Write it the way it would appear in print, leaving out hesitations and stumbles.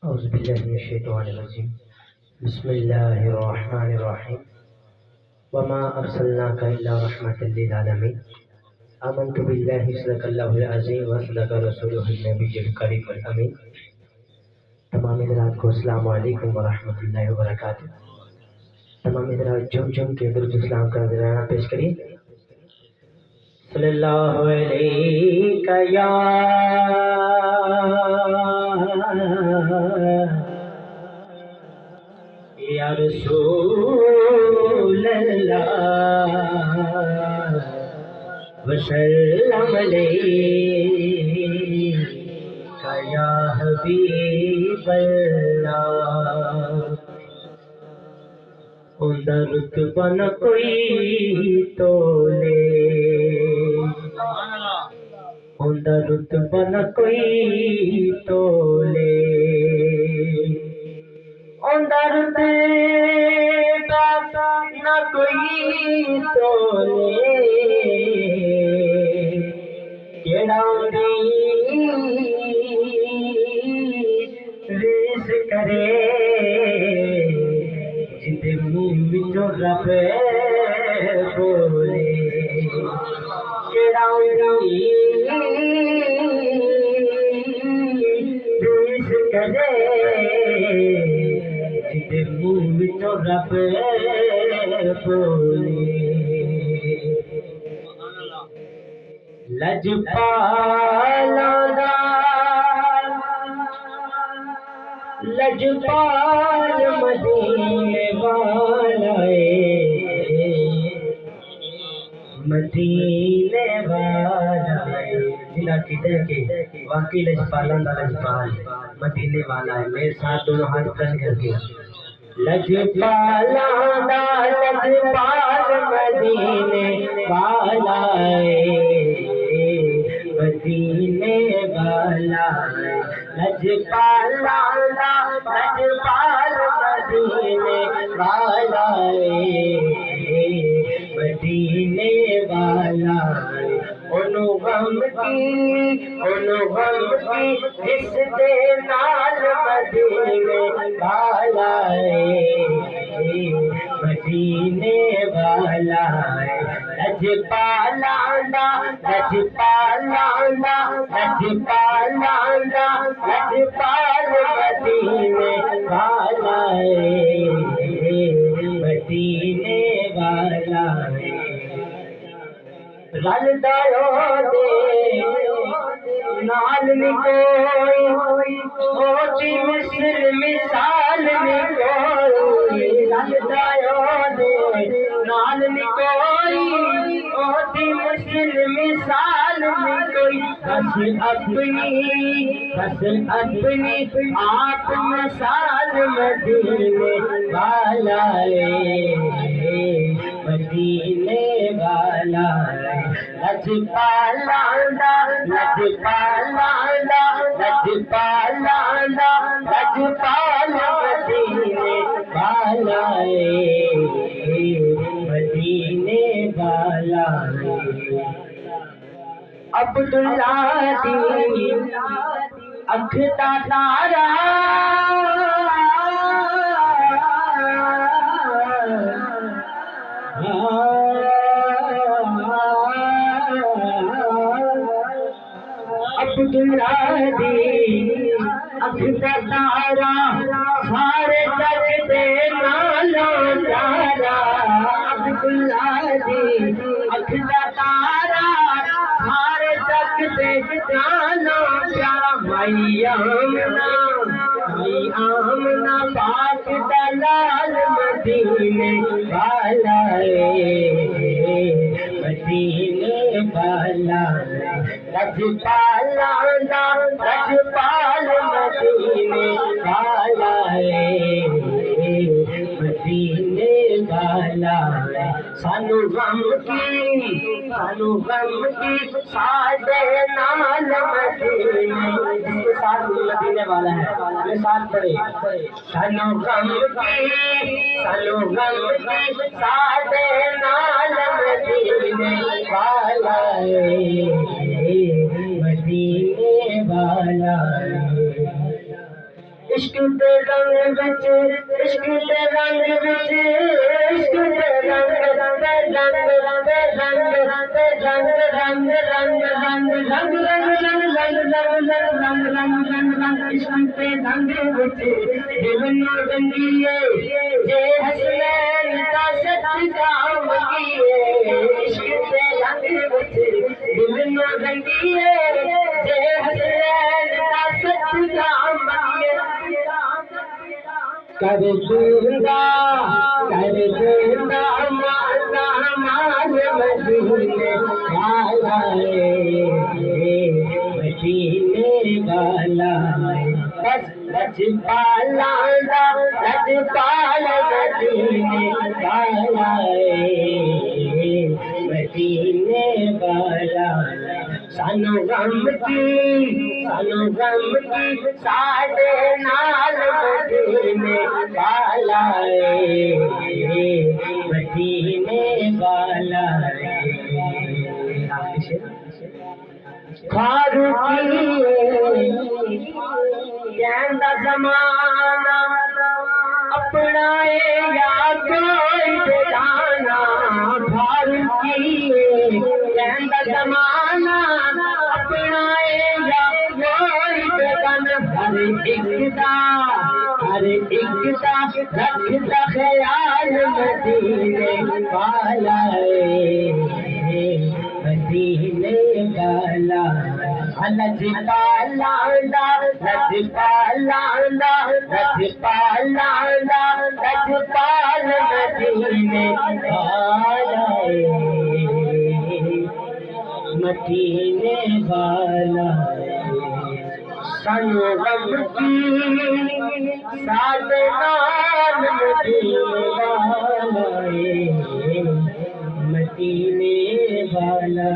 أعوذ بالله من الشيطان الرجيم. بسم الله الرحمن الرحيم. وما أرسلناك إلا رحمة للعالمين. آمنت بالله صدق الله العظيم وصدق رسوله النبي الكريم الأمين. تمام حضرات کو السلام علیکم ورحمۃ اللہ وبرکاتہ. تمام حضرات جم جم کے درود اسلام کا نذرانہ پیش کریے. صلی اللہ علیہ یا یا رسول اللہ وسلم علیک یا حبیب اللہ. اوندا رتبہ نہ کوئی تولے، اوندا رتبہ نہ کوئی تولے، اوندا رتبہ نہ کوئی تولے. کیڑا دی ریس کرے جدے منہ وچوں رب بولے. کیڑا دی ریس کرے جدے منہ وچوں رب بولے. لجپالاں دا لجپال مدینے والا مدینے والا جنہ کدھر کے واقعی لجپالاں دا لجپال مدینے والا ہے. میرے ساتھ دونوں ہاتھ پرس کر کے لجپالاں دا لجپال مدینے والا مدینے والا. لجپالاں دا لجپال مدینے والا مدینے والا. انہوں غم کی جس دے نال مدینے والا مدینے والا. لجپالاں دا لجپالاں دا لجپالاں دا لجپال مدینے والا مدینے والا. رلدا دے نال نی کوئی اوٹی مثل مثال نی کوئی. رلدا دے نال نی کوئی اوٹی مثل مثال نی کوئی. بس اپنی آپ مثال مدینے والا مدینے والا. لجپالاں دا لجپالاں دا لجپالاں دا لجپال مدینے والا مدینے والا. عبداللہ دی اکھ دا تارا عبداللہ دی اکھ دا تارا سارے جگ دے نالوں پیارا. عبداللہ دی اکھ دا تارا سارے جگ دے نالوں پیارا. مائی آمنہ پاک دا لال مدینے والا مدینے والا. لجپالاں دا لجپال مدینے والا مدینے والا. سانو غم کی سادے نال مدینے جس کے ساتھ مدینے والا ہے یہ ساتھ پڑھے. سانو غم کی سادے نال مدینے والا مدینے والا. عشق دے رنگ وچ عشق دے رنگ وچ عشق دے رنگ رنگ رنگ رنگ رنگ رنگ رنگ رنگ رنگ رنگ رنگ رنگ عشق دے رنگ وچ دل نو رنگیے جے حسنین دا سچ جام کیے عشق دے رنگ وچ دل نو رنگیے جے حسنین دا سچ جام کیے کر دوندا مالا مال مدینے والا مدینے والا بس لجپالا لجپال مدینے والا مدینے والا سانو غم کی ساڈے نال مدینے والا مدینے والا فاروقی کہندا زمانہ اپنا یا کوئی بیگانہ فاروقی کہندا زمانہ اپنا یا کوئی بیگانہ ہر ایک دا رکھدا خیال مدینے والا مدینے والا لجپالا لجپال مدینے والا مدینے والا سانو غم کی ساڈے نال مدینے والا مدینے والا